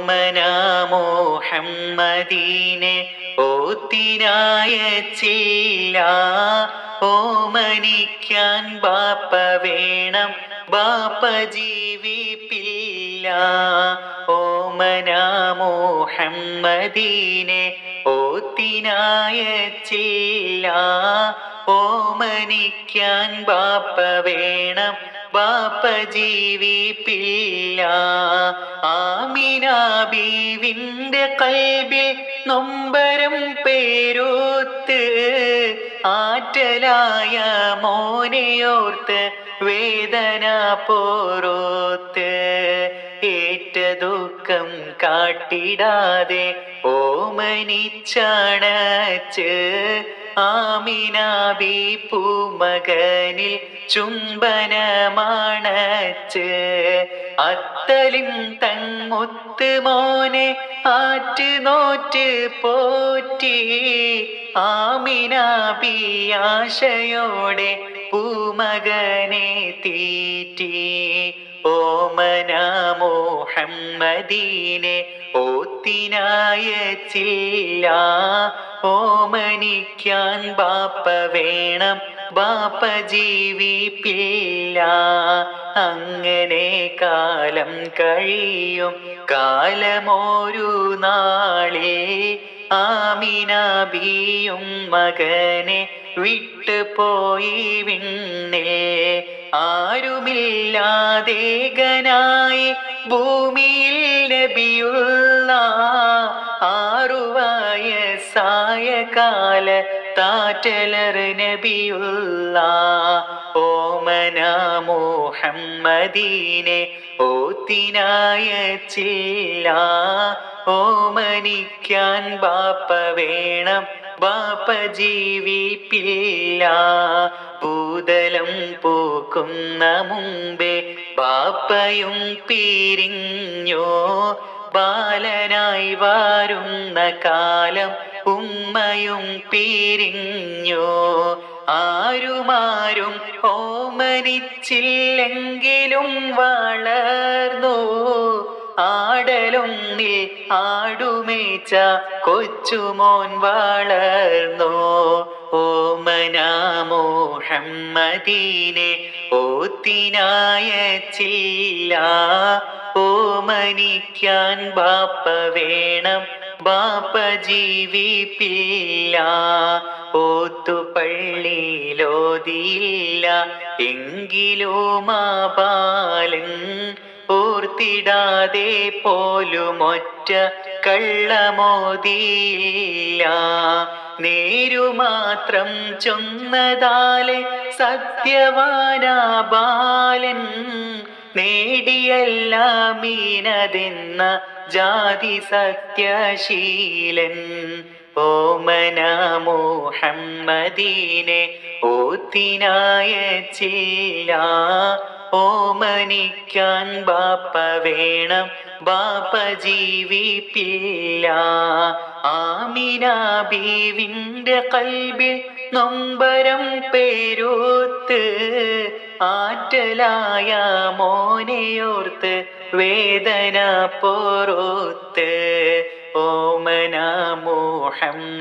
ഓമന മുഹമ്മദീനെ ഓത്തിനായച്ചില്ല. ഓമനിക്കാൻ ബാപ്പ വേണം, ബാപ്പ ജീവിപ്പില്ല. ഓമന മുഹമ്മദീനെ ഓത്തിനായച്ചില്ല. ഓമനിക്കാൻ ബാപ്പ വേണം, ബാപ്പ ജീവിപ്പില്ല. ആമിന ബീവിന്റെ കൽബിൽ നൊമ്പരം പേരൂത്ത്, ആറ്റലായ മോനെയോർത്ത് വേദന പോരോത്ത്. ഏറ്റ ദുഃഖം കാട്ടിടാതെ ഓമനിച്ചണച്ച്, ആമിന ബീ പൂമകനിൽ ചുംബനമാണച്ച്. അത്തലിൻ തങ്ങൊത്ത് മോനെ ആറ്റ് നോറ്റ് പോറ്റി, ആമിന ബീ ആശയോടെ പൂമകനെ തീറ്റി. ഓമന മുഹമ്മദീനെ ഓത്തിനായച്ചില്ല. ഓമനിക്കാൻ ബാപ്പ വേണം, ബാപ്പ ജീവിപ്പില്ല. അങ്ങനെ കാലം കഴിയും കാലമൊരു നാളെ, ആമിന ബിയും മകനെ വിട്ടു പോയി വിണ്ണിൽ. ആരുമില്ലാതേകനായി ഭൂമിയിൽ നബിയുള്ള, 6 വയസ്സായ കാല താറ്റലർ നബിയുള്ള. ഓമന മുഹമ്മദീനെ ഓത്തിനായച്ചില്ല. ഓമനിക്കാൻ ബാപ്പ വേണം, ബാപ്പ ജീവിപ്പില്ല. ഭൂതലം പൂക്കുന്ന മുമ്പേ ബാപ്പയും പിരിഞ്ഞോ, ബാലനായി വാരുന്ന കാലം ഉമ്മയും പിരിഞ്ഞോ. ആരുമാരും ഓമനിച്ചില്ലെങ്കിലും വളർന്നു, ആടലൊന്നിൽ ആടുമേച്ച കൊച്ചുമോൻ വളർന്നു. ഓമന മുഹമ്മദീനെ ഓത്തിനായച്ചില്ല. ഓമനിക്കാൻ ബാപ്പ വേണം, ബാപ്പ ജീവിപ്പില്ല. ഓത്തുപള്ളിയിലോതിയില്ല എങ്കിലും ആ ബാലൻ, ഓർത്തിടാതെ പോലുമൊറ്റ കള്ളമോതിയില്ല. നേരുമാത്രം ചൊന്നതാലെ സത്യവാനാ ബാലൻ, നേടിയെല്ലാം മീനതെന്ന ജാതി സത്യശീലൻ. ഓമന മുഹമ്മദീനെ ഓത്തിനായച്ചില്ല. ഓമനിക്കാൻ ബാപ്പ വേണം, ബാപ്പ ജീവിപ്പില്ല. ആമിന ബീവിന്റെ കൽബിൽ നൊമ്പരം പേരൂത്ത്, ആറ്റലായ മോനെയോർത്ത് വേദന പോരോത്ത്. ഓമന മുഹമ്മദ്